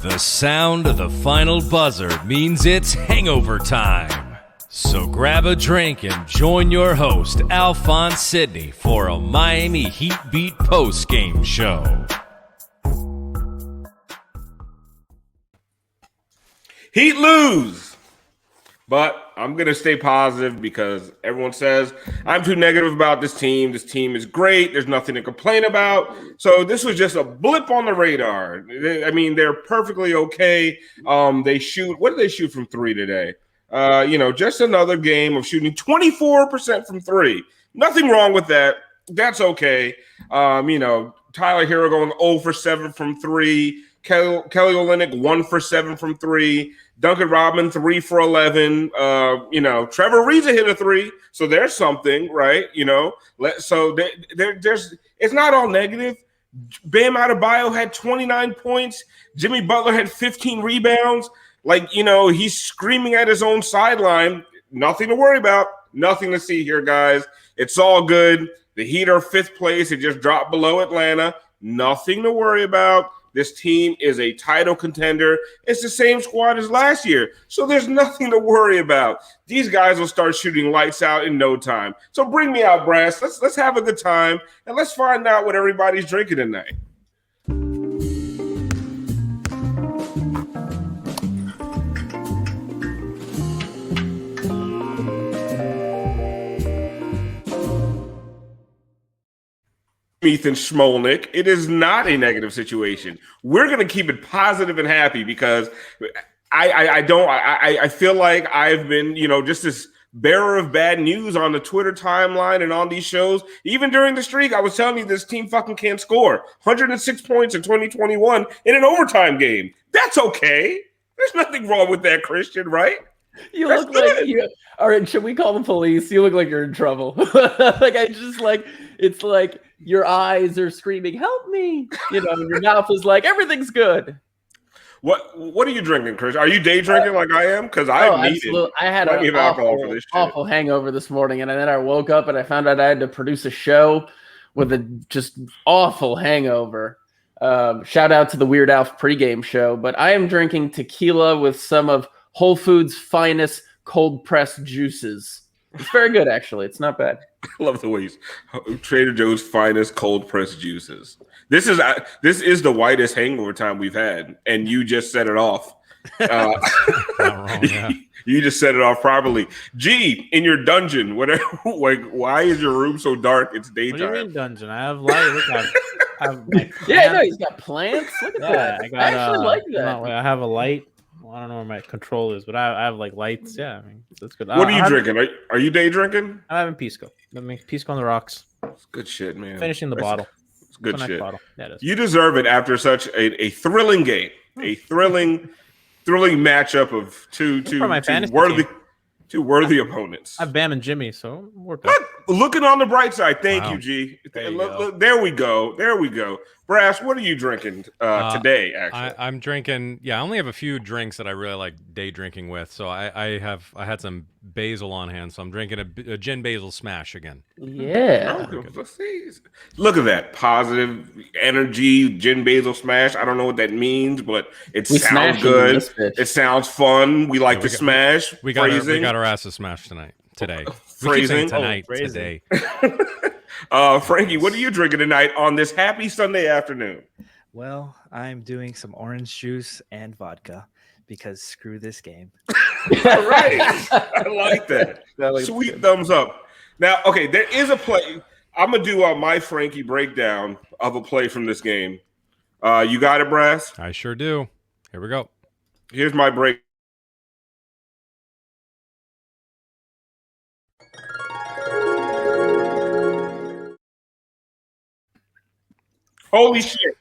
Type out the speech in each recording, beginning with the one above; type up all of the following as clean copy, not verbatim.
The sound of the final buzzer means it's hangover time. So grab a drink and join your host, Alphonse Sidney, for a Miami Heat Beat post-game show. Heat lose, but I'm going to stay positive because everyone says I'm too negative about this team. This team is great. There's nothing to complain about. So this was just a blip on the radar. I mean, they're perfectly okay. What did they shoot from three today? Just another game of shooting 24% from three. Nothing wrong with that. That's okay. Tyler Herro going 0 for 7 from three. Kelly Olynyk 1 for 7 from three. Duncan Robinson 3 for 11. Trevor Ariza hit a three, so there's something, right? So there's it's not all negative. Bam Adebayo had 29 points. Jimmy Butler had 15 rebounds. He's screaming at his own sideline. Nothing to worry about. Nothing to see here, guys. It's all good. The Heat are 5th place. It just dropped below Atlanta. Nothing to worry about. This team is a title contender. It's the same squad as last year. So there's nothing to worry about. These guys will start shooting lights out in no time. So bring me out, Brass. Let's have a good time, and let's find out what everybody's drinking tonight. Ethan Schmolnick. It is not a negative situation. We're going to keep it positive and happy because I feel like I've been, just this bearer of bad news on the Twitter timeline and on these shows. Even during the streak, I was telling you this team fucking can't score. 106 points in 2021 in an overtime game. That's okay. There's nothing wrong with that, Christian, right? You look like you. All right, should we call the police? You look like you're in trouble. It's like your eyes are screaming, "Help me!" And your mouth is like, "Everything's good." What are you drinking, Chris? Are you day drinking like I am? Because I had an awful hangover this morning, and then I woke up and I found out I had to produce a show with a just awful hangover. Shout out to the Weird Alf pregame show, but I am drinking tequila with some of Whole Foods' finest cold-pressed juices. It's very good, actually. It's not bad. I love the way Trader Joe's finest cold-pressed juices. This is the whitest hangover time we've had, and you just set it off. Not wrong, yeah. You just set it off properly. G, in your dungeon, whatever. Why is your room so dark? It's daytime. What do you mean dungeon? I have light. Look, He's got plants. Look at that. I actually like that. I have a light. Well, I don't know where my control is, but I have lights. Yeah, that's good. What are you drinking? Are you day drinking? I'm having Pisco. Pisco on the rocks. It's good shit, man. Finishing the bottle. It's good shit. Bottle. Yeah, it is. You deserve it after such a thrilling game, a thrilling matchup of two worthy opponents. I have Bam and Jimmy, so worked out. Looking on the bright side. Thank you, G. There we go. Brass, what are you drinking today, actually? I'm drinking, I only have a few drinks that I really like day drinking with. So I had some basil on hand, so I'm drinking a gin basil smash again. Yeah. Look at that. Positive energy, gin basil smash. I don't know what that means, but it sounds good. It sounds fun. We like to smash. We got our asses smashed today. Phrasing. Today. Frankie, what are you drinking tonight on this happy Sunday afternoon? Well, I'm doing some orange juice and vodka because screw this game. All right. I like that. Sweet thumbs up. Now, okay, there is a play. I'm going to do my Frankie breakdown of a play from this game. You got it, Brass? I sure do. Here we go. Here's my break. Holy shit.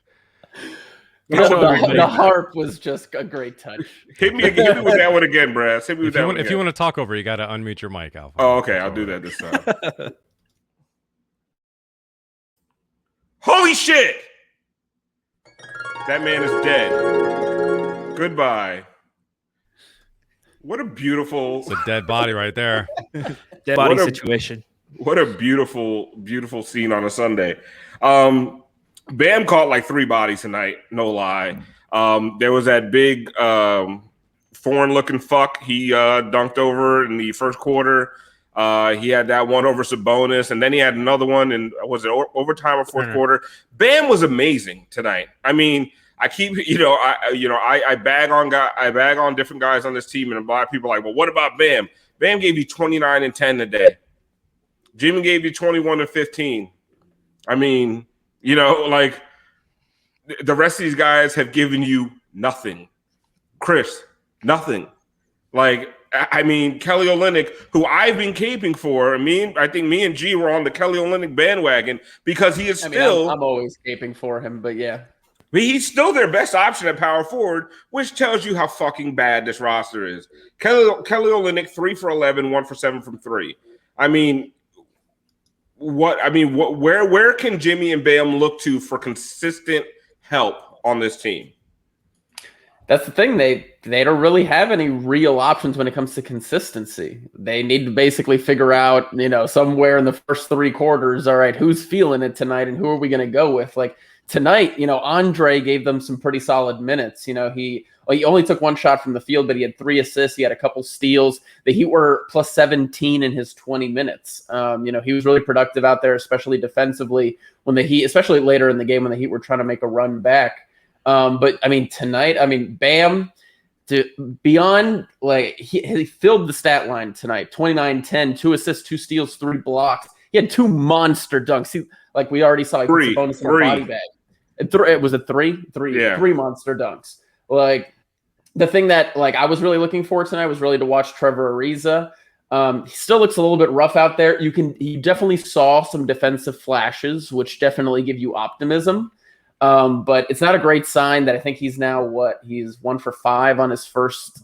The harp was just a great touch. Hit me with that one again, Brass. Hit me with that one again. If you want to talk over, you got to unmute your mic, Alpha. Oh, okay. I'll do that this time. Holy shit! That man is dead. Goodbye. What a beautiful... It's a dead body right there. Dead body situation. What a beautiful, beautiful scene on a Sunday. Bam caught like 3 bodies tonight, no lie. There was that big foreign-looking fuck he dunked over in the first quarter. He had that one over Sabonis, and then he had another one in overtime or fourth quarter. Bam was amazing tonight. I mean, I keep I bag on different guys on this team, and a lot of people are like, well, what about Bam? Bam gave you 29 and 10 today. Jimmy gave you 21 and 15. I mean, like the rest of these guys have given you nothing. Chris, nothing. Like, I mean, Kelly Olynyk, who I've been caping for. I think me and G were on the Kelly Olynyk bandwagon because he is still. I'm always caping for him, but yeah. But he's still their best option at power forward, which tells you how fucking bad this roster is. Kelly Olynyk, 3 for 11, 1 for 7 from 3. I mean, where can Jimmy and Bam look to for consistent help on this team? That's the thing. They don't really have any real options when it comes to consistency. They need to basically figure out, somewhere in the first 3 quarters, all right, who's feeling it tonight and who are we going to go with? Like tonight, Andre gave them some pretty solid minutes. He only took 1 shot from the field, but he had 3 assists. He had a couple steals. The Heat were plus 17 in his 20 minutes. He was really productive out there, especially defensively when the Heat, especially later in the game when the Heat were trying to make a run back. But I mean, tonight, Bam, beyond like he filled the stat line tonight, 29-10, 2 assists, 2 steals, 3 blocks. He had 2 monster dunks. Like we already saw, he put Sabonis in a body bag. It was a 3, yeah. 3 monster dunks. Like the thing that like I was really looking forward tonight was really to watch Trevor Ariza. He still looks a little bit rough out there. He definitely saw some defensive flashes, which definitely give you optimism. But it's not a great sign that I think he's now he's 1 for 5 on his first,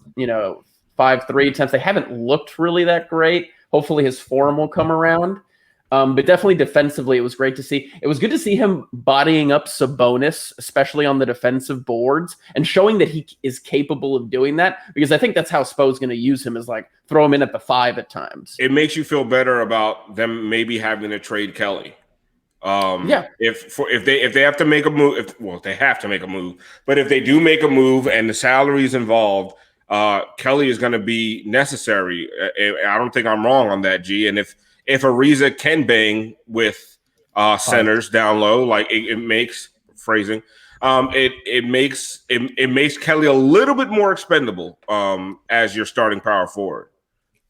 5 3 attempts. They haven't looked really that great. Hopefully his form will come around. But definitely defensively, it was great to see. It was good to see him bodying up Sabonis, especially on the defensive boards, and showing that he is capable of doing that, because I think that's how Spo's going to use him, is like throw him in at the 5 at times. It makes you feel better about them maybe having to trade Kelly. If they have to make a move, they have to make a move. But if they do make a move and the salary is involved, Kelly is going to be necessary. I don't think I'm wrong on that, G. And if Ariza can bang with centers down low, like it makes phrasing, it makes Kelly a little bit more expendable as your starting power forward.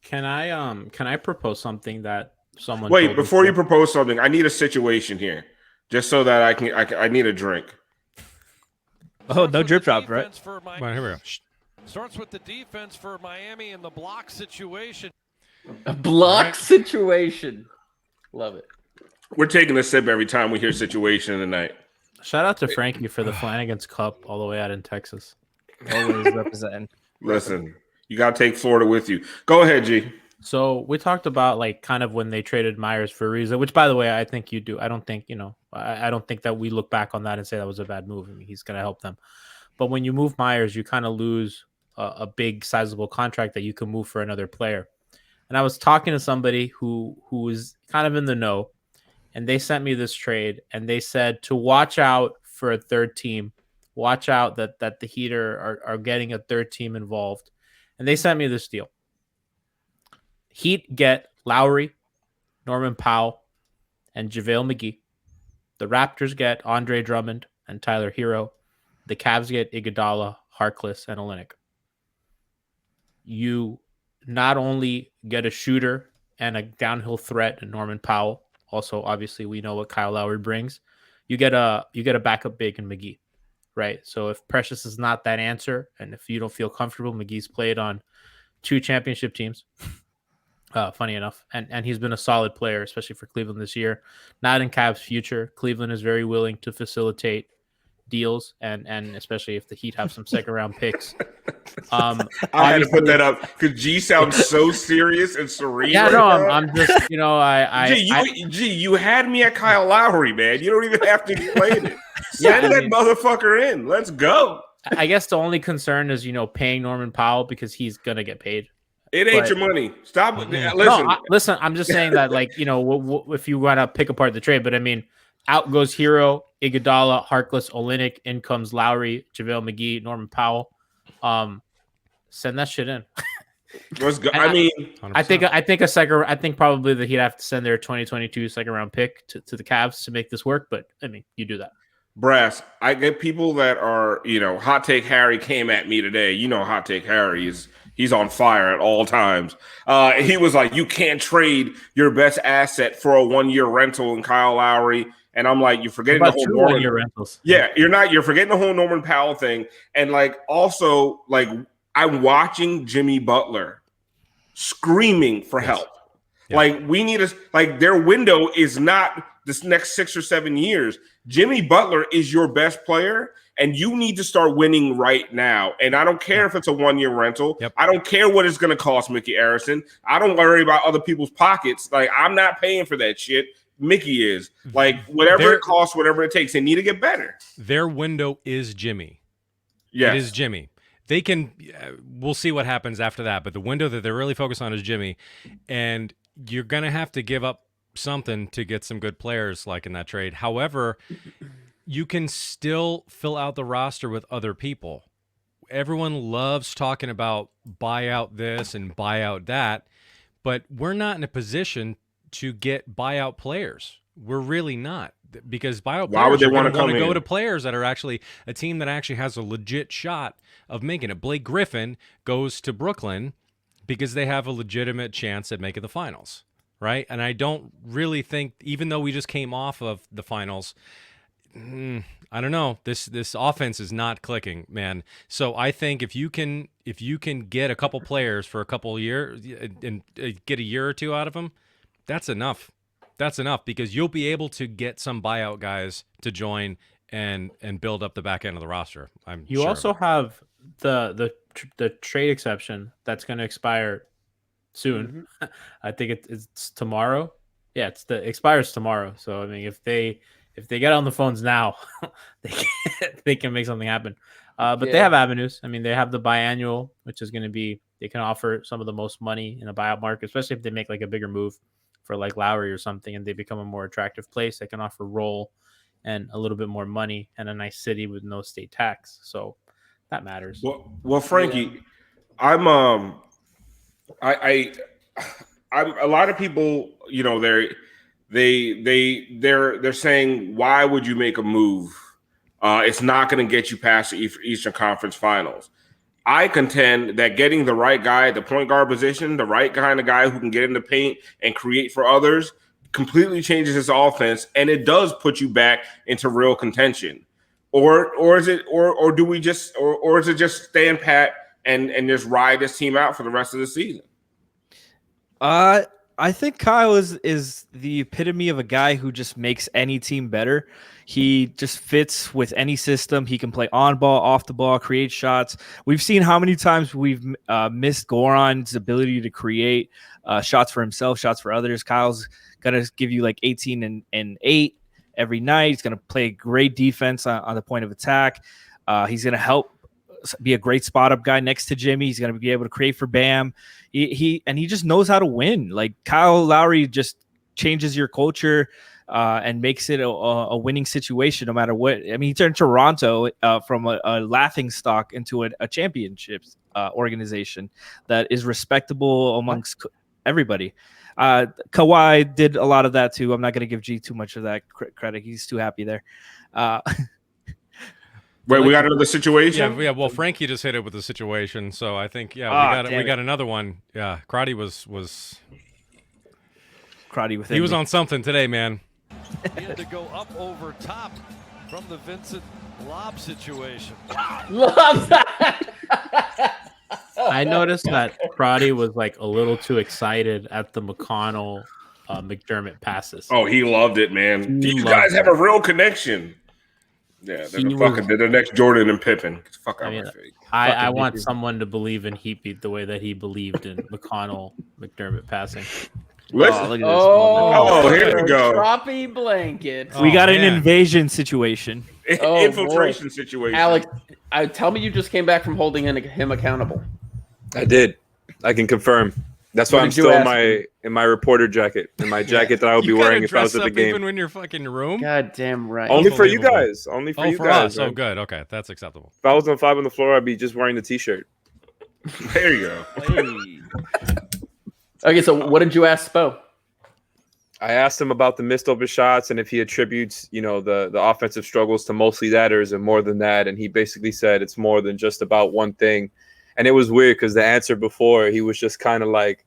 Can I propose something that someone? Wait, before you propose something, I need a situation here, just so that I need a drink. Oh, no drip drop, right? Right, here we go. Starts with the defense for Miami in the block situation. A block situation. Love it. We're taking a sip every time we hear situation tonight. Shout out to Franky for the Flanagan's Cup all the way out in Texas. Always representing. Listen, you got to take Florida with you. Go ahead, G. So we talked about like kind of when they traded Myers for Ariza, which by the way, I think you do. I don't think, I don't think that we look back on that and say that was a bad move. I mean, he's going to help them. But when you move Myers, you kind of lose a big sizable contract that you can move for another player. And I was talking to somebody who is kind of in the know, and they sent me this trade, and they said to watch out for a third team, watch out that the Heat are getting a third team involved. And they sent me this deal. Heat get Lowry, Norman Powell, and JaVale McGee. The Raptors get Andre Drummond and Tyler Herro. The Cavs get Iguodala, Harkless, and Olynyk. You not only get a shooter and a downhill threat in Norman Powell. Also, obviously, we know what Kyle Lowry brings. You get a backup big in McGee, right? So if Precious is not that answer, and if you don't feel comfortable, McGee's played on 2 championship teams. Funny enough, and he's been a solid player, especially for Cleveland this year. Not in Cavs' future. Cleveland is very willing to facilitate deals, and especially if the Heat have some second round picks. I had to put that up because G sounds so serious and serene. Yeah, no, I'm just G, you had me at Kyle Lowry, man. You don't even have to explain it. Send that motherfucker in. Let's go. I guess the only concern is paying Norman Powell because he's gonna get paid. It ain't your money. Stop. Listen. I'm just saying that, if you want to pick apart the trade, but I mean, out goes Herro, Iguodala, Harkless, Olynyk. In comes Lowry, JaVale McGee, Norman Powell. Send that shit in. What's good? I mean, 100%. I think probably that he'd have to send their 2022 second round pick to the Cavs to make this work. But I mean, you do that. Brass, I get people that are, Hot Take Harry came at me today. Hot Take Harry he's on fire at all times. He was like, you can't trade your best asset for a 1-year rental in Kyle Lowry. And I'm like, you're forgetting the whole Norman 1-year rentals. Yeah, you're forgetting the whole Norman Powell thing. And also I'm watching Jimmy Butler screaming for help. Yeah. We need their window is not this next 6 or 7 years. Jimmy Butler is your best player, and you need to start winning right now. And I don't care if it's a 1-year rental. Yep. I don't care what it's going to cost Mickey Arison. I don't worry about other people's pockets. I'm not paying for that shit. Mickey is. Whatever it costs, whatever it takes, they need to get better. Their window is Jimmy. Yes. It is Jimmy. They can we'll see what happens after that, but the window that they're really focused on is Jimmy, and you're going to have to give up something to get some good players in that trade. However, you can still fill out the roster with other people. Everyone loves talking about buy out this and buy out that, but we're not in a position to get buyout players. We're really not, because buyout Why would players they want to go to players that are actually a team that actually has a legit shot of making it. Blake Griffin goes to Brooklyn because they have a legitimate chance at making the finals, right? And I don't really think, even though we just came off of the finals, I don't know. This offense is not clicking, man. So I think if you can get a couple players for a couple years and get a year or two out of them, that's enough. That's enough, because you'll be able to get some buyout guys to join and build up the back end of the roster. You also have the trade exception that's going to expire soon. Mm-hmm. I think it's tomorrow. Yeah, it expires tomorrow. So I mean, if they get on the phones now, they can make something happen. But they have avenues. I mean, they have the biannual, which is going to be, they can offer some of the most money in the buyout market, especially if they make a bigger move for Lowry or something, and they become a more attractive place. They can offer roll and a little bit more money and a nice city with no state tax. So that matters. Well, Franky, I'm a lot of people, they're saying, why would you make a move? It's not going to get you past the Eastern Conference Finals. I contend that getting the right guy at the point guard position, the right kind of guy who can get in the paint and create for others, completely changes his offense, and it does put you back into real contention. Or is it just stand pat and just ride this team out for the rest of the season? I think Kyle is the epitome of a guy who just makes any team better. He just fits with any system. He can play on ball, off the ball, create shots. We've seen how many times we've missed Goran's ability to create shots for himself, shots for others. Kyle's going to give you 18 and 8 every night. He's going to play great defense on the point of attack. He's going to help be a great spot up guy next to Jimmy. He's going to be able to create for Bam. He just knows how to win. Kyle Lowry just changes your culture and makes it a winning situation no matter what. I mean, he turned Toronto from a laughing stock into a championships organization that is respectable amongst everybody. Kawhi did a lot of that too. I'm not going to give G too much of that credit. He's too happy there. Wait, we got another situation? Yeah. Well, Franky just hit it with the situation, so I think we got another one. Yeah, Crotty was Crotty with he was on something today, man. He had to go up over top from the Vincent lob situation. Love that. I noticed that Crotty was a little too excited at the McConnell McDermott passes. Oh, he loved it, man. These guys have a real connection. Yeah, they're the next Jordan and Pippen. Get the fuck out of my face. I want someone to believe in Heatbeat the way that he believed in McConnell McDermott passing. Listen. Look at this here we go. Droppy blanket. We got an invasion situation. Infiltration situation. Alex, tell me you just came back from holding him accountable. I did. I can confirm. That's why I'm still in my reporter jacket, in my jacket that I would be wearing if I was at the game. Even when you're fucking room. God damn right. Only for you guys. Only for you guys. Us. Oh, good. Okay, that's acceptable. If I was on 5 on the floor, I'd be just wearing the t-shirt. There you go. Okay, so what did you ask Spo? I asked him about the missed open shots and if he attributes, the offensive struggles to mostly that, or is it more than that? And he basically said it's more than just about one thing. And it was weird because the answer before, he was just kind of like,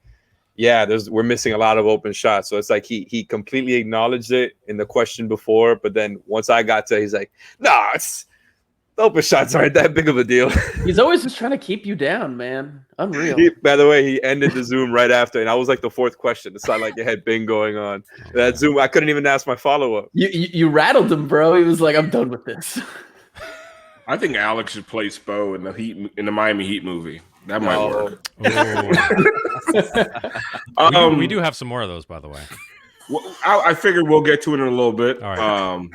yeah, we're missing a lot of open shots. So it's like he completely acknowledged it in the question before, but then once I got to it, he's like, nah, the open shots aren't that big of a deal. He's always just trying to keep you down, man. Unreal. By the way, he ended the Zoom right after, and I was like the fourth question. It's not like it had been going on. That Zoom, I couldn't even ask my follow-up. You rattled him, bro. He was like, I'm done with this. I think Alex should play Spo in the Miami Heat movie. That might work. We do have some more of those, by the way. Well, I figured we'll get to it in a little bit. All right.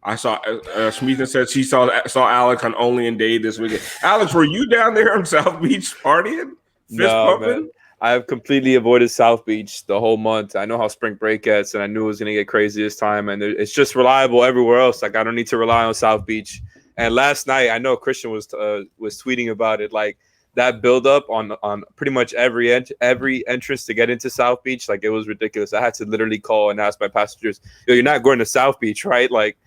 I saw Smeetha said she saw Alex on Only in Dade this weekend. Alex, were you down there on South Beach partying? Fist pumping? Man. I have completely avoided South Beach the whole month. I know how spring break gets, and I knew it was going to get crazy this time. And it's just reliable everywhere else. Like, I don't need to rely on South Beach. And last night, I know Christian was tweeting about it. Like, that buildup on pretty much every entrance to get into South Beach, like, it was ridiculous. I had to literally call and ask my passengers, "Yo, you're not going to South Beach, right?" Like,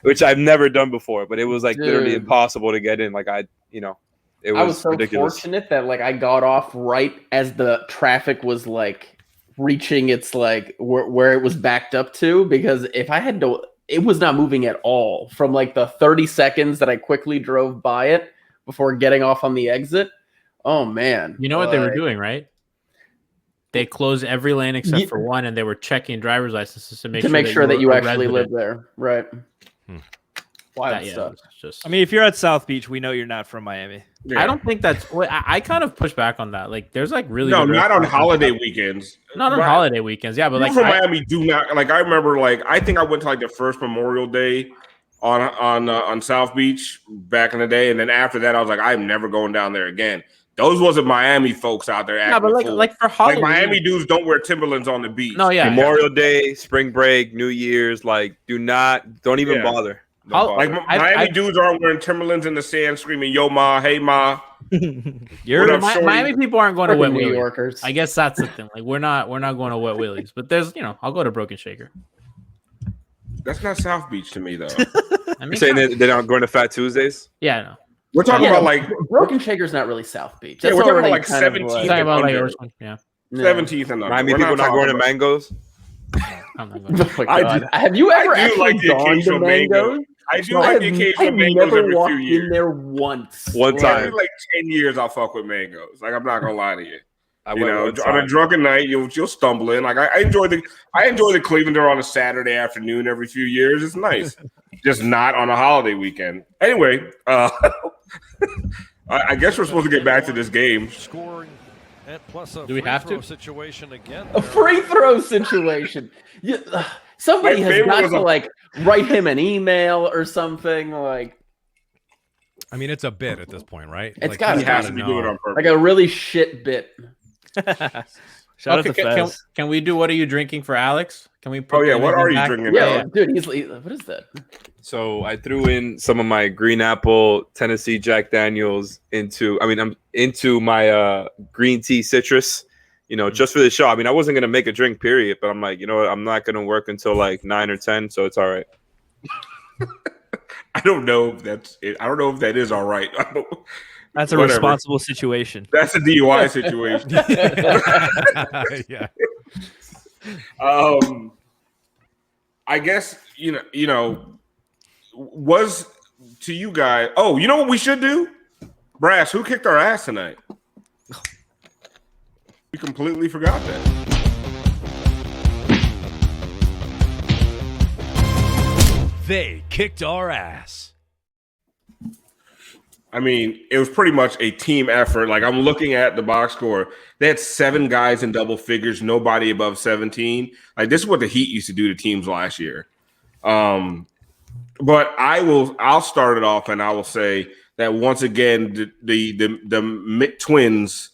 which I've never done before, but it was like literally impossible to get in. Like it was so ridiculous. Fortunate that like I got off right as the traffic was like reaching its like where it was backed up to, because if I had to, it was not moving at all from like the 30 seconds that I quickly drove by it before getting off on the exit. Oh man. You know what they were doing, right? They closed every lane except for one, and they were checking driver's licenses to make sure that you actually live there. Right. Wild stuff. I mean, if you're at South Beach, we know you're not from Miami. Yeah. I don't think that's. I kind of push back on that. Like, there's like really not on holiday weekends. Not on holiday weekends. Yeah, but like from Miami, do not like. I remember like I think I went to like the first Memorial Day on South Beach back in the day, and then after that, I was like, I'm never going down there again. Those wasn't Miami folks out there acting. Yeah, but like for Halloween, like Miami dudes don't wear Timberlands on the beach. No, yeah. Memorial Day, spring break, New Year's, like don't even bother. Like Miami dudes aren't wearing Timberlands in the sand, screaming "Yo ma, hey ma." Miami people aren't going to Wet New Willies. Yorkers. I guess that's the thing. Like we're not going to Wet Willies, but there's I'll go to Broken Shaker. That's not South Beach to me though. I mean, saying they're not going to Fat Tuesdays? Yeah, I know. We're talking about like Broken Shaker's not really South Beach. That's we're talking about like 17th and under. 17th and under. Miami people not going to Mangoes? Oh my God. Have you ever actually gone to Mangoes? I do like the occasional Mangoes every few years. In there once. One time. Every like 10 years, I'll fuck with Mangoes. Like, I'm not gonna lie to you. On a drunken night, you'll stumble in. Like I enjoy the Clevelander on a Saturday afternoon every few years. It's nice, just not on a holiday weekend. Anyway, I guess we're supposed to get back to this game. Scoring and plus a Do we have to? situation again. A free throw situation. Somebody has got to like write him an email or something. Like, I mean, it's a bit at this point, right? It's got to be doing it on purpose. Like a really shit bit. Shout out to Fez. Can we do what are you drinking for Alex? Can we? What are you drinking? Yeah, dude. What is that? So I threw in some of my green apple Tennessee Jack Daniels into my green tea citrus, just for the show. I mean, I wasn't gonna make a drink, period, but I'm like, you know what? I'm not gonna work until like 9 or 10, so it's all right. I don't know if that's it. I don't know if that is all right. That's a responsible situation. That's a DUI situation. Yeah. I guess was to you guys. Oh, you know what we should do? Brass, who kicked our ass tonight? We completely forgot that. They kicked our ass. I mean, it was pretty much a team effort. Like, I'm looking at the box score. They had 7 guys in double figures, nobody above 17. Like, this is what the Heat used to do to teams last year. But I'll start it off, and I will say that once again, the Twins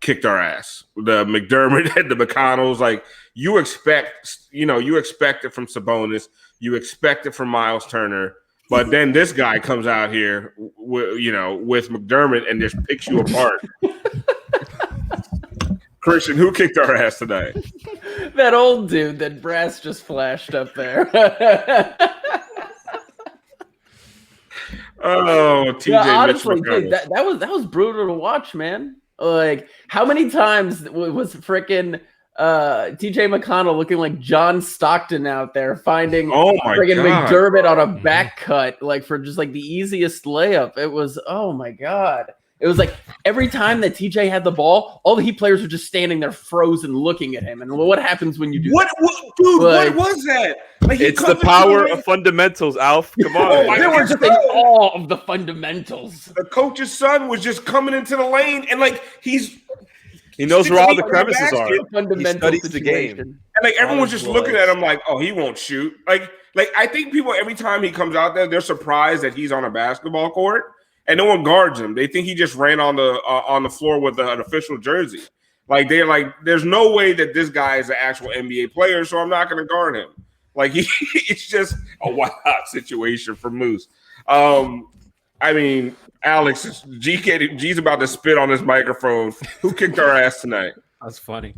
kicked our ass. The McDermott and the McConnells, like you expect it from Sabonis, you expect it from Miles Turner, but then this guy comes out here, with McDermott and just picks you apart. Christian, who kicked our ass tonight? That old dude that Brass just flashed up there. TJ. Yeah, honestly, dude, that was brutal to watch, man. Like, how many times was freaking TJ McConnell looking like John Stockton out there finding friggin' McDermott on a back cut, like for just like the easiest layup? It was, oh my God. It was like every time that TJ had the ball, all the Heat players were just standing there frozen looking at him. And what happens when you do that? What was that? Like, it's the power of fundamentals, Alf. Come on. They were just in awe of the fundamentals. The coach's son was just coming into the lane and like he knows where all the crevices are. He studies the game. And like everyone's just looking at him like, oh, he won't shoot. Like I think people every time he comes out there, they're surprised that he's on a basketball court. And no one guards him. They think he just ran on the floor with an official jersey. Like they're like, there's no way that this guy is an actual NBA player, so I'm not going to guard him. Like it's just a wild situation for Moose. I mean, Alex, G's about to spit on this microphone. Who kicked our ass tonight? That's funny.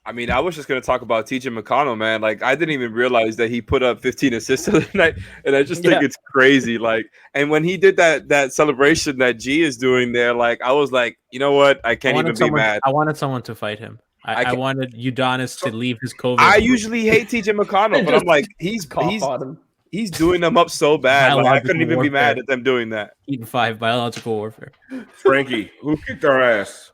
I mean, I was just going to talk about TJ McConnell, man. Like, I didn't even realize that he put up 15 assists the other night, and I just think it's crazy. Like, and when he did that celebration that G is doing there, like, I was like, you know what? I can't even be mad. I wanted someone to fight him. I wanted Udonis to leave his COVID. I usually hate TJ McConnell, but I'm like, he's doing them up so bad. Like, I couldn't even be mad at them doing that. Eating 5 biological warfare. Frankie, who kicked our ass?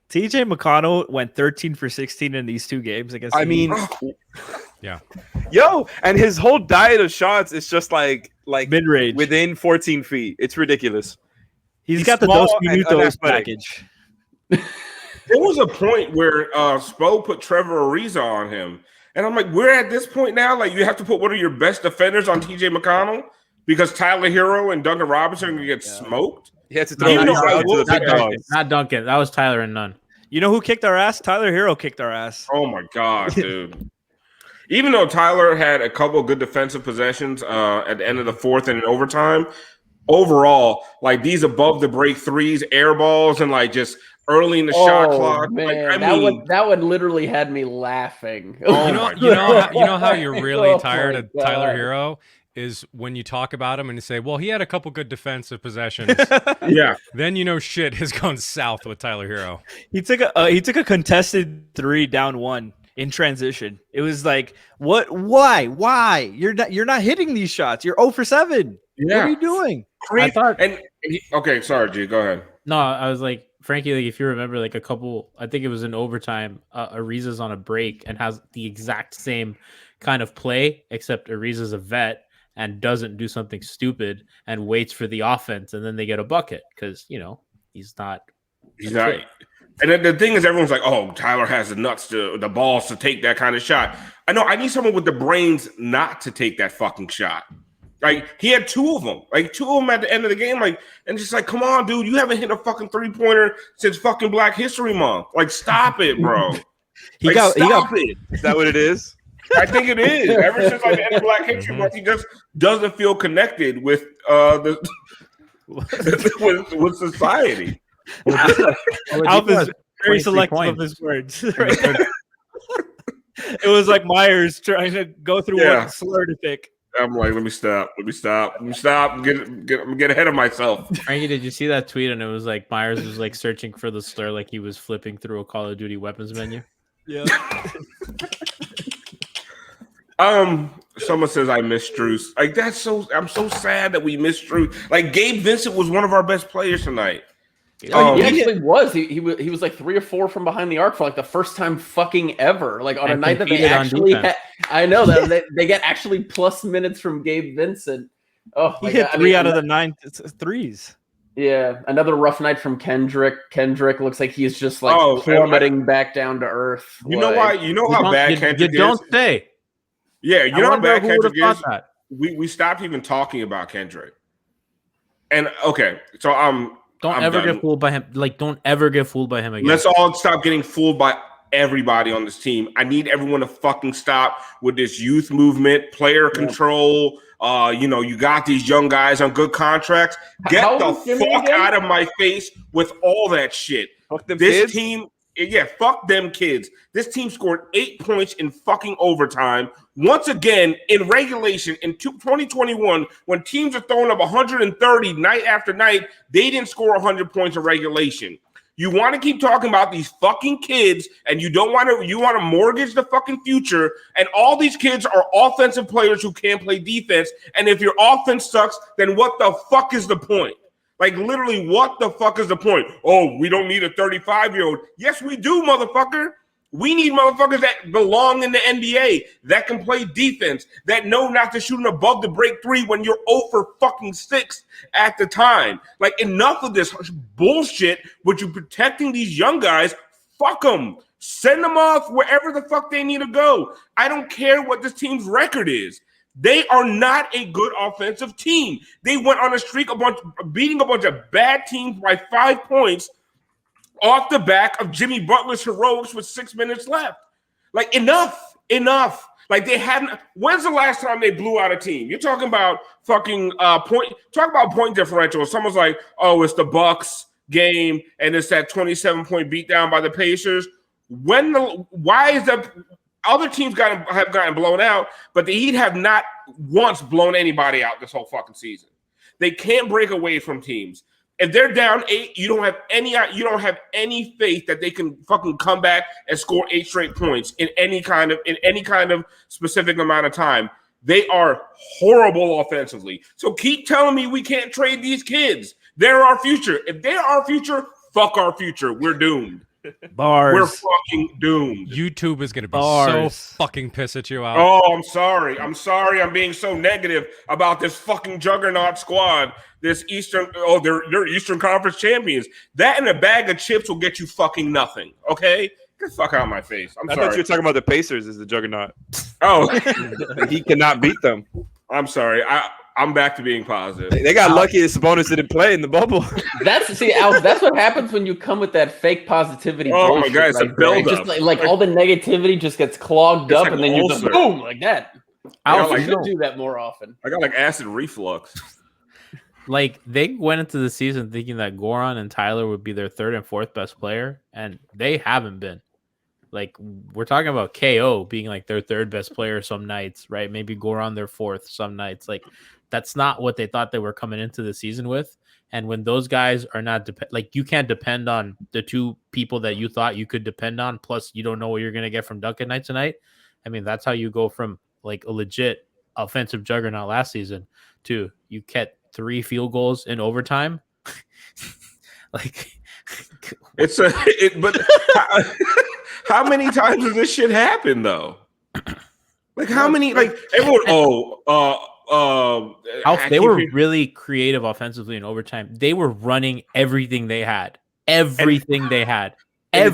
TJ McConnell went 13 for 16 in these 2 games. I mean, yeah. Yo, and his whole diet of shots is just like mid-range within 14 feet. It's ridiculous. He's got the Dos Minutos package. There was a point where Spo put Trevor Ariza on him. And I'm like, we're at this point now. Like, you have to put one of your best defenders on TJ McConnell because Tyler Herro and Duncan Robinson are going to get smoked. He had to throw not Duncan. That was Tyler and Nunn. You know who kicked our ass? Tyler Herro kicked our ass. Oh, my God, dude. Even though Tyler had a couple of good defensive possessions at the end of the fourth and in overtime, overall, like these above the break threes, air balls, and like just early in the shot clock. Man, like, that one literally had me laughing. You know how you're really tired of Tyler Herro? Is when you talk about him and you say, well, he had a couple good defensive possessions. Yeah. Then shit has gone south with Tyler Herro. He took a contested 3 down 1 in transition. It was like, what? Why? You're not hitting these shots. You're 0 for 7. Yeah. What are you doing? Okay, sorry, G. Go ahead. No, I was like, Frankie, like if you remember, like a couple, I think it was in overtime, Ariza's on a break and has the exact same kind of play, except Ariza's a vet and doesn't do something stupid and waits for the offense, and then they get a bucket because he's not. And then the thing is, everyone's like, "Oh, Tyler has the balls to take that kind of shot." I know. I need someone with the brains not to take that fucking shot. Like he had 2 of them, at the end of the game, and just like, come on, dude, you haven't hit a fucking 3-pointer since fucking Black History Month. Like, stop it, bro. He got it. Is that what it is? I think it is. Ever since the end of Black History Month, he just doesn't feel connected with with society. Alf is very selective of his words. It was like Myers trying to go through what slur to pick. I'm like, let me stop. Get ahead of myself. Frankie, did you see that tweet? And it was like Myers was like searching for the slur, like he was flipping through a Call of Duty weapons menu. Yeah. Someone says I miss Strus. Like I'm so sad that we missed Strus. Like Gabe Vincent was one of our best players tonight. He actually was. He was like 3 or 4 from behind the arc for like the first time fucking ever. Like on a night that they actually had, I know that they get actually plus minutes from Gabe Vincent. Oh, he hit 3 out of the 9 threes. Yeah, another rough night from Kendrick. Kendrick looks like he's just like plummeting back down to earth. You know why? You know how bad Kendrick is? You don't say. Yeah, you know how bad Kendrick is? We stopped even talking about Kendrick. And okay, so Don't ever get fooled by him. Like, don't ever get fooled by him again. Let's all stop getting fooled by everybody on this team. I need everyone to fucking stop with this youth movement, player control. You got these young guys on good contracts. Get the fuck out of my face with all that shit. Fuck them this kids. Team, yeah, fuck them kids. This team scored 8 points in fucking overtime. Once again, in regulation in 2021, when teams are throwing up 130 night after night, they didn't score 100 points in regulation. You want to keep talking about these fucking kids, and you want to mortgage the fucking future, and all these kids are offensive players who can't play defense, and if your offense sucks, then what the fuck is the point? Like, literally, what the fuck is the point? Oh, we don't need a 35-year-old. Yes, we do, motherfucker. We need motherfuckers that belong in the NBA, that can play defense, that know not to shoot an above the break three when you're 0 for fucking 6 at the time. Like, enough of this bullshit with you protecting these young guys. Fuck them. Send them off wherever the fuck they need to go. I don't care what this team's record is. They are not a good offensive team. They went on a streak beating a bunch of bad teams by 5 points off the back of Jimmy Butler's heroics with 6 minutes left. Like, enough. Like, they haven't. When's the last time they blew out a team? You're talking about fucking point. Talk about point differential. Someone's like, oh, it's the Bucks game, and it's that 27-point beatdown by the Pacers. Why is that? Other teams have gotten blown out, but the Heat have not once blown anybody out this whole fucking season. They can't break away from teams. If they're down 8, you don't have any faith that they can fucking come back and score 8 straight points in any kind of specific amount of time. They are horrible offensively. So keep telling me we can't trade these kids. They're our future. If they're our future, fuck our future. We're doomed. Bars. We're fucking doomed. YouTube is going to be so fucking pissed at you out. Oh, I'm sorry. I'm being so negative about this fucking juggernaut squad. This they're Eastern Conference champions. That and a bag of chips will get you fucking nothing. Okay? Get the fuck out of my face. I thought you were talking about the Pacers as the juggernaut. Oh. He cannot beat them. I'm sorry. I'm back to being positive. They got lucky that Sabonis didn't play in the bubble. That's what happens when you come with that fake positivity. Oh my god, it's a buildup. Like all the negativity just gets clogged up, and then you just boom like that. I should do that more often. I got like acid reflux. Like, they went into the season thinking that Goran and Tyler would be their 3rd and 4th best player, and they haven't been. Like, we're talking about KO being like their 3rd best player some nights, right? Maybe Goran their 4th some nights. Like, that's not what they thought they were coming into the season with. And when those guys are not you can't depend on the 2 people that you thought you could depend on. Plus, you don't know what you're going to get from Duncan night tonight. I mean, that's how you go from like a legit offensive juggernaut last season to you kept 3 field goals in overtime. Like, but how many times does this shit happen though? Like, how many? Like, everyone. They were really creative offensively in overtime. They were running everything they had. It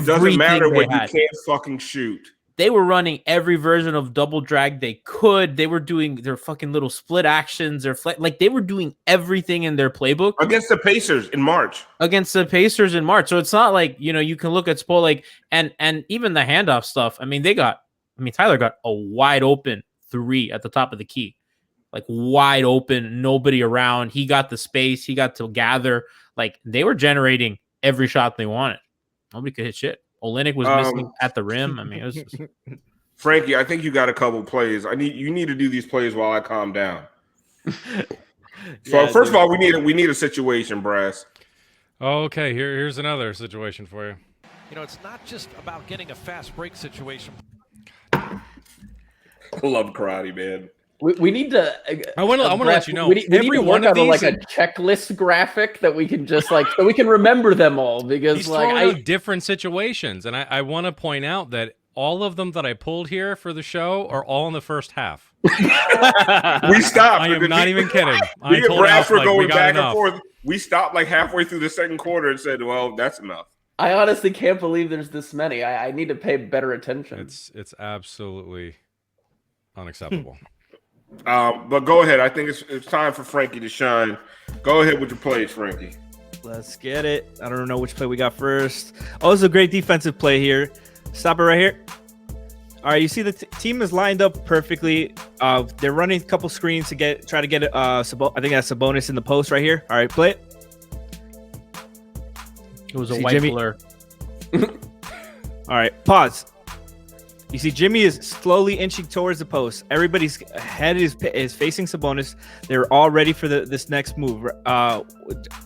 doesn't matter when you can't fucking shoot. They were running every version of double drag they could. They were doing their fucking little split actions. They were doing everything in their playbook against the Pacers in March. So it's not like, you can look at Spo and even the handoff stuff. I mean, Tyler got a wide open 3 at the top of the key, like wide open, nobody around. He got the space. He got to gather. Like, they were generating every shot they wanted. Nobody could hit shit. Olenek was missing at the rim. I mean, it was just... Frankie, I think you got a couple plays. You need to do these plays while I calm down. So first of all, we need a situation, Brass. Okay, here's another situation for you. It's not just about getting a fast break situation. I love karate, man. We need to. I want to let you know. We need to work on like a checklist graphic that we can just so we can remember them all, because he's throwing out different situations, and I want to point out that all of them that I pulled here for the show are all in the first half. We stopped. I am not even kidding. Me and Brass were going back and forth. We stopped like halfway through the second quarter and said, "Well, that's enough." I honestly can't believe there's this many. I need to pay better attention. It's absolutely unacceptable. But go ahead. I think it's time for Frankie to shine. Go ahead with your plays, Frankie. Let's get it. I don't know which play we got first. Oh, it's a great defensive play here. Stop it right here. All right, you see the team is lined up perfectly. They're running a couple screens to try to get I think that's Sabonis in the post right here. All right, play it. It was a white blur. All right, pause. You see Jimmy is slowly inching towards the post. Everybody's head is facing Sabonis. They're all ready for this next move.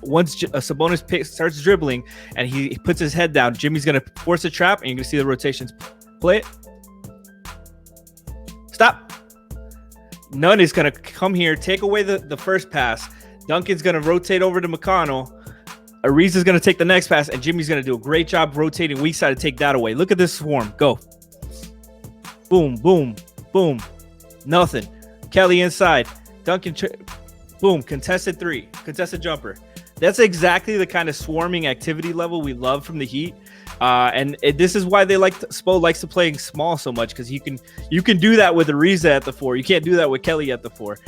Once Sabonis starts dribbling and he puts his head down, Jimmy's going to force a trap, and you're going to see the rotations. Play it. Stop. Nunn is going to come here, take away the first pass. Duncan's going to rotate over to McConnell. Ariza's going to take the next pass, and Jimmy's going to do a great job rotating weak side to take that away. Look at this swarm. Go. Boom, boom, boom. Nothing. Kelly inside. Duncan, boom. Contested three. Contested jumper. That's exactly the kind of swarming activity level we love from the Heat. This is why Spo likes to play small so much, because you can do that with Ariza at the 4. You can't do that with Kelly at the 4.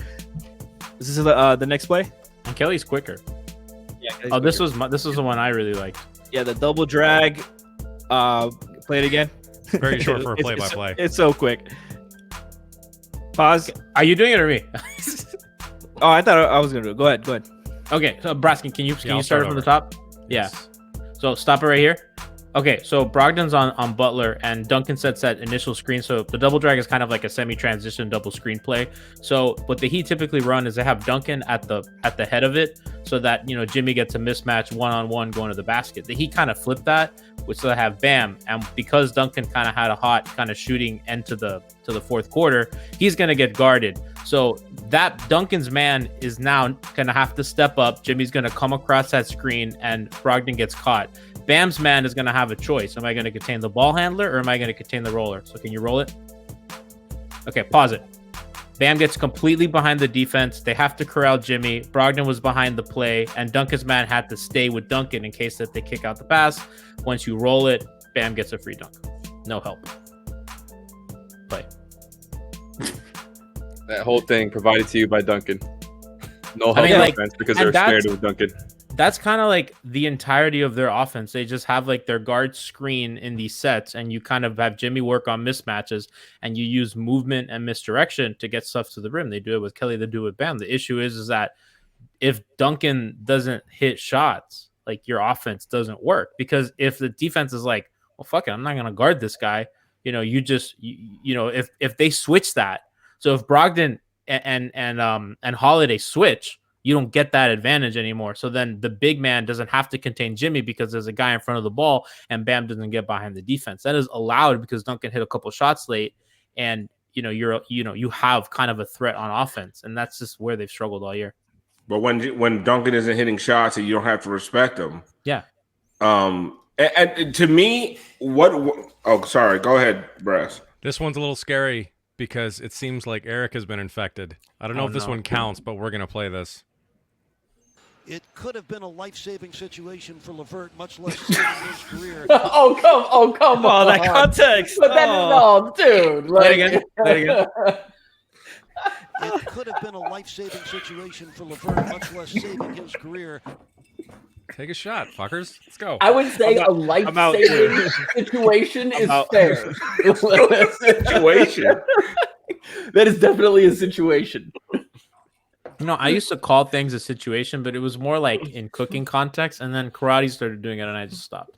This is the next play. And Kelly's quicker. Yeah. Oh, this was the one I really liked. Yeah, the double drag. Play it again. Very short for a play-by-play. It's so quick. Pause. Are you doing it or me? Oh, I thought I was gonna do it. Go ahead. Okay, so Braskin, can you start it from over. the top? Yeah. So stop it right here. Okay, so Brogdon's on Butler, and Duncan sets that initial screen. So the double drag is kind of like a semi-transition double screen play. So what the Heat typically run is they have Duncan at the head of it, so that Jimmy gets a mismatch one-on-one going to the basket. The Heat kind of flip that, which they have Bam, and because Duncan kind of had a hot kind of shooting end to the fourth quarter, he's gonna get guarded. So that Duncan's man is now gonna have to step up. Jimmy's gonna come across that screen, and Brogdon gets caught. Bam's man is going to have a choice. Am I going to contain the ball handler, or am I going to contain the roller? So can you roll it? Okay, pause it. Bam gets completely behind the defense. They have to corral Jimmy. Brogdon was behind the play, and Duncan's man had to stay with Duncan in case that they kick out the pass. Once you roll it, Bam gets a free dunk. No help. Play. That whole thing provided to you by Duncan. No help defense because they're scared of Duncan. That's kind of like the entirety of their offense. They just have like their guard screen in these sets, and you kind of have Jimmy work on mismatches, and you use movement and misdirection to get stuff to the rim. They do it with Kelly, they do it with Bam. The issue is that if Duncan doesn't hit shots, like, your offense doesn't work, because if the defense is like, well, fuck it, I'm not going to guard this guy. If they switch that. So if Brogdon and Holiday switch, you don't get that advantage anymore. So then the big man doesn't have to contain Jimmy because there's a guy in front of the ball, and Bam doesn't get behind the defense. That is allowed because Duncan hit a couple shots late, and you have kind of a threat on offense, and that's just where they've struggled all year. But when Duncan isn't hitting shots, you don't have to respect him. Yeah. And to me, sorry, go ahead, Brass. This one's a little scary because it seems like Eric has been infected. I don't know if this one counts, but we're gonna play this. It could have been a life-saving situation for LeVert, much less saving his career. come on, that context. But dude. Play it again. It could have been a life-saving situation for LeVert, much less saving his career. Take a shot, fuckers. Let's go. I would say a life-saving situation is fair. Situation. That is definitely a situation. I used to call things a situation, but it was more like in cooking context, and then karate started doing it, and I just stopped.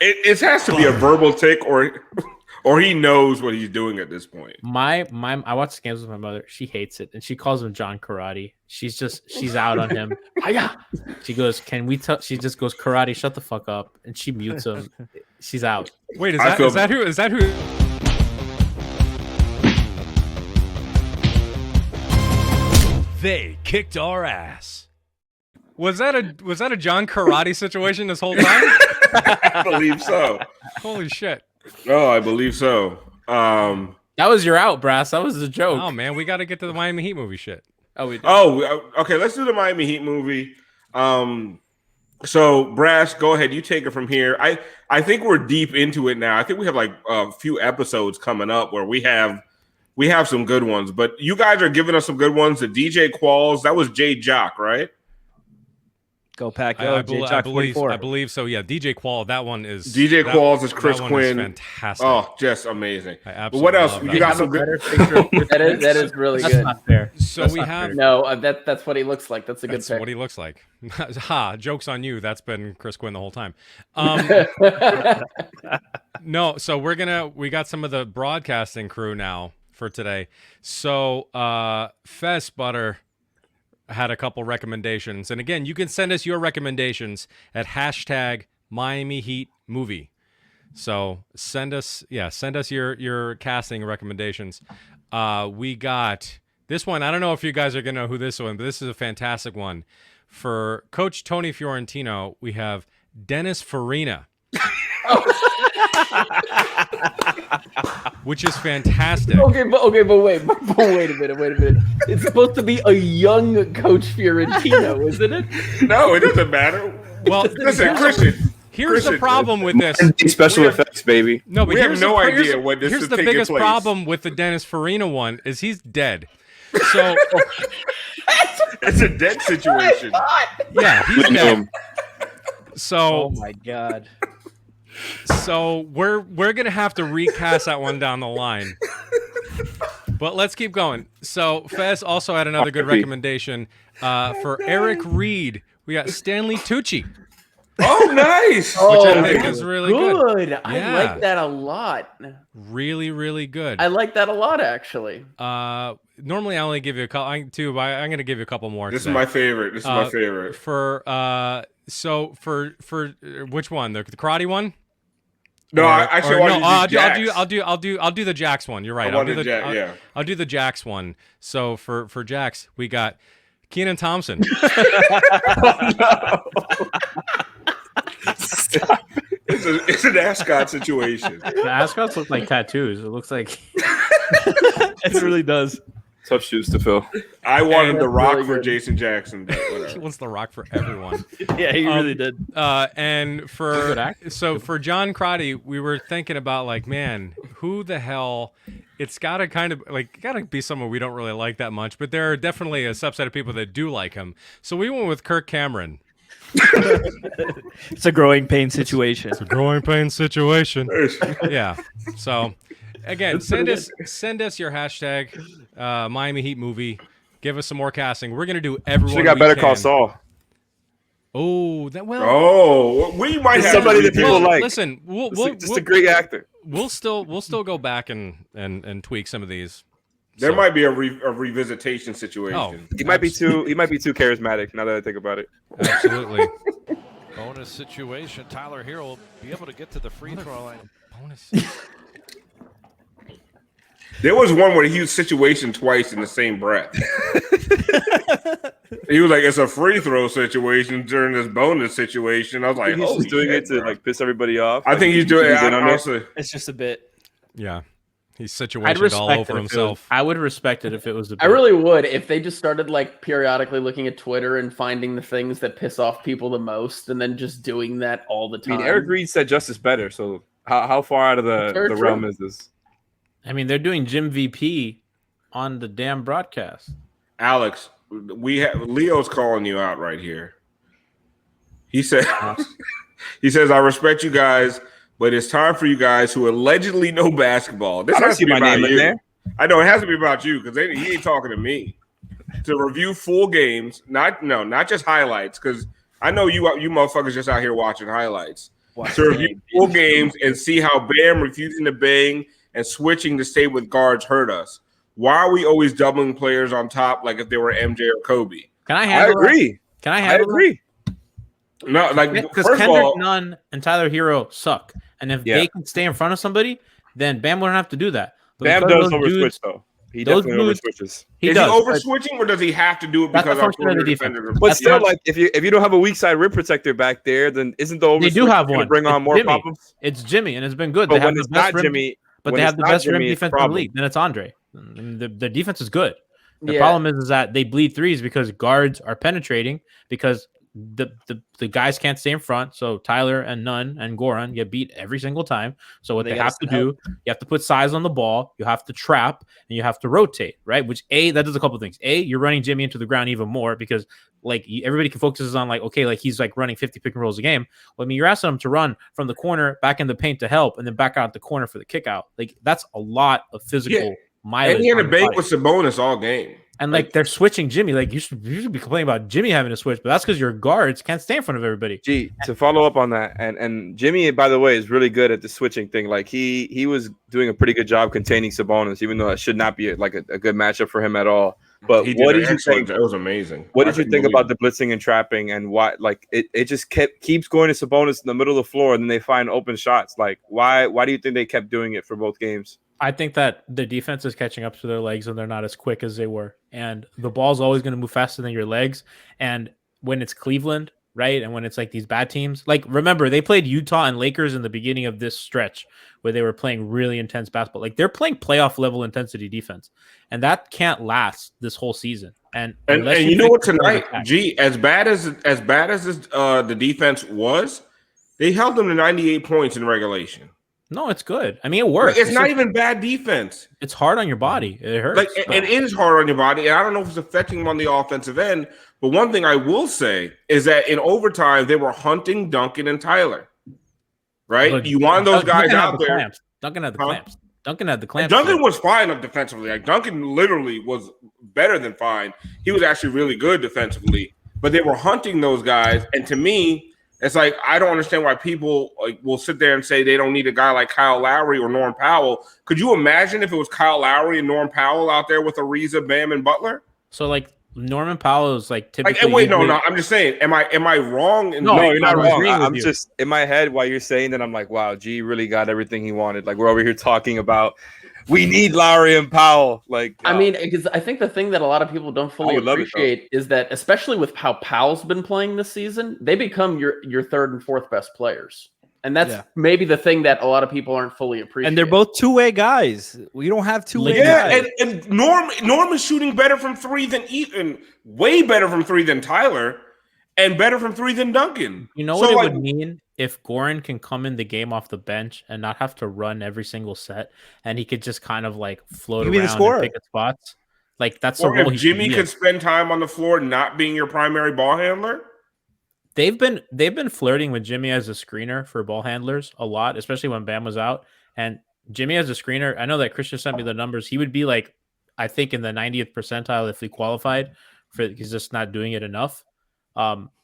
It has to be a verbal tick, or he knows what he's doing at this point. I watch games with my mother. She hates it, and she calls him John Karate. She's out on him. She goes, "Can we?" She just goes, "Karate, shut the fuck up," and she mutes him. She's out. Wait, is that who? They kicked our ass. Was that a John Karate situation this whole time? I believe so. Holy shit. Oh, I believe so. That was your out, Brass. That was the joke. Oh man, we got to get to the Miami Heat movie shit. Oh, we did. Okay. Let's do the Miami Heat movie. So Brass, go ahead. You take it from here. I think we're deep into it now. I think we have like a few episodes coming up where we have some good ones, but you guys are giving us some good ones. The DJ Qualls, that was Jay Jock, right? Go Pack. I believe so. Yeah, DJ Qual. That one is DJ Qualls is Chris Quinn. Fantastic. Oh, just amazing. But what else? You got some good. that is really That's good. not fair. So That's we not have fair. No, that's what he looks like. That's a good That's pick. what he looks like. Ha! Joke's on you. That's been Chris Quinn the whole time. No, so we got some of the broadcasting crew now for today. So Fez Butter had a couple recommendations, and again, you can send us your recommendations at #MiamiHeatMovie. So send us your casting recommendations. We got this one. I don't know if you guys are gonna know who this one, but this is a fantastic one. For Coach Tony Fiorentino, we have Dennis Farina. Which is fantastic. Okay, but wait a minute. It's supposed to be a young Coach Fiorentino, isn't it? No, it doesn't matter. Well, listen, Christian. Here's the problem with this. Special effects, baby. No, but we have no idea what this here's is the taking biggest place. problem with the Dennis Farina one is he's dead. So it's a dead situation. Yeah, he's dead. So Oh my God. So we're gonna have to recast that one down the line. But let's keep going. So Fez also had another good recommendation for Eric Reed. We got Stanley Tucci. Oh, nice! Which I think is really good. I Yeah. like that a lot. Really, really good. I like that a lot, actually. Normally I only give you a couple, but I'm going to give you a couple more. This today. is my favorite. This is my favorite. For which one? The karate one? No, I actually want to I'll do the Jax one. You're right. I'll do the Jax one. So for Jax, we got Kenan Thompson. It's an ascot situation. The ascots look like tattoos. It looks like It really does. Tough shoes to fill. I wanted The Rock really for good. Jason Jackson. But He whatever. wants the Rock for everyone. Yeah, he really did. And for John Crotty, we were thinking about like, man, who the hell? It's got to be someone we don't really like that much, but there are definitely a subset of people that do like him. So we went with Kirk Cameron. It's a growing pain situation. It's a growing pain situation. Yeah. So again, send us your hashtag Miami Heat movie. Give us some more casting. We're gonna do everyone. Should got Better Call Saul. Oh, that well. Oh, we might have somebody that people like. Listen, we'll just a great actor. We'll still go back and tweak some of these. There might be a revisitation situation. Oh, He might be too charismatic. Now that I think about it. Absolutely. Bonus situation. Tyler Herro will be able to get to the free throw line. Bonus. There was one where he used situation twice in the same breath. He was like, "It's a free throw situation during this bonus situation." I was like, He's just doing it to like piss everybody off. I think he's doing it. Honestly, It's just a bit. Yeah. He's I'd situated respect all over himself. I would respect it if it was a bit. I really would if they just started like periodically looking at Twitter and finding the things that piss off people the most, and then just doing that all the I time. mean, Eric Reed said justice better. So how far out of the realm is this? I mean, they're doing Jim VP on the damn broadcast. Alex, Leo's calling you out right here. He said, I respect you guys, but it's time for you guys who allegedly know basketball. This I don't has see to be my about name in you. there. I know it has to be about you because he ain't talking to me. To review full games, not just highlights, because I know you motherfuckers just out here watching highlights. To review full games and see how Bam refusing to bang and switching to stay with guards hurt us. Why are we always doubling players on top like if they were MJ or Kobe? Can I I handle agree. that? Can I I handle agree. No, like Because first of Kendrick all, Nunn and Tyler Herro suck. And if they can stay in front of somebody, then Bam wouldn't have to do that. But Bam because does those over switch dudes- though. He those definitely over dudes- switches. He is does. he over switching or does he have to do it That's because the our function of the perimeter defense. defenders are But That's still, not- like if you don't have a weak side rim protector back there, then isn't the over They do switch have gonna one. bring on It's more Jimmy. problems? It's Jimmy, and it's been good. But They have when the it's best not rim, Jimmy, but when they it's have the not best rim Jimmy, it's defense in the problem. league. Then it's Andre. The defense is good. The Yeah. problem is that they bleed threes because guards are penetrating because the guys can't stay in front. So Tyler and Nunn and Goran get beat every single time. So what they have to do, you have to put size on the ball, you have to trap, and you have to rotate, right? Which that does a couple of things. You're running Jimmy into the ground even more because like everybody can focus on like, okay, like he's like running 50 pick and rolls a game. Well, I mean, you're asking him to run from the corner back in the paint to help, and then back out the corner for the kick out. Like that's a lot of physical mileage. And he had a bank with Sabonis all game. And like they're switching Jimmy. Like you should be complaining about Jimmy having to switch, but that's because your guards can't stay in front of everybody. Gee, to follow up on that, and Jimmy, by the way, is really good at the switching thing. Like he was doing a pretty good job containing Sabonis, even though it should not be a good matchup for him at all. But what did you think? It was amazing. What did you think about the blitzing and trapping, and why? Like it just keeps going to Sabonis in the middle of the floor, and then they find open shots. Like why do you think they kept doing it for both games? I think that the defense is catching up to their legs and they're not as quick as they were. And the ball's always going to move faster than your legs. And when it's Cleveland, right? And when it's like these bad teams, like remember, they played Utah and Lakers in the beginning of this stretch where they were playing really intense basketball. Like they're playing playoff level intensity defense. And that can't last this whole season. And you know what, tonight, as bad as the defense was, they held them to 98 points in regulation. No, it's good. I mean, it works. It's not even bad defense. It's hard on your body. It hurts. Like it is hard on your body, and I don't know if it's affecting them on the offensive end. But one thing I will say is that in overtime they were hunting Duncan and Tyler. Right? But you want those guys out there. Clamps. Duncan had the clamps. Duncan had the clamps. Duncan was fine up defensively. Like Duncan literally was better than fine. He was actually really good defensively. But they were hunting those guys, and to me, it's like I don't understand why people like will sit there and say they don't need a guy like Kyle Lowry or Norm Powell. Could you imagine if it was Kyle Lowry and Norm Powell out there with Ariza, Bam, and Butler? So like Norman Powell is like typically. Wait, no. I'm just saying. Am I wrong? No, you're not wrong. I'm just in my head while you're saying that. I'm like, wow, G really got everything he wanted. Like we're over here talking about. We need Lowry and Powell. Like, I mean, because I think the thing that a lot of people don't fully appreciate is that, especially with how Powell's been playing this season, they become your third and fourth best players, and that's maybe the thing that a lot of people aren't fully appreciating. And they're both two-way guys. We don't have two-way guys. And Norm is shooting better from three than Ethan, way better from three than Tyler, and better from three than Duncan. You know what it would mean if Goran can come in the game off the bench and not have to run every single set, and he could just kind of like float around and pick at spots. Like that's the role. If Jimmy could spend time on the floor, not being your primary ball handler. They've been flirting with Jimmy as a screener for ball handlers a lot, especially when Bam was out. And Jimmy as a screener, I know that Christian sent me the numbers. He would be like, I think in the 90th percentile if he qualified for. He's just not doing it enough.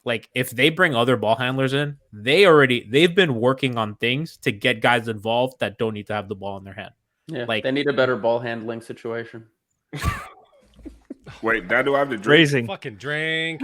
Like if they bring other ball handlers in, they've been working on things to get guys involved that don't need to have the ball in their hand. Yeah, like they need a better ball handling situation. Wait, now do I have to drink? Fucking drink.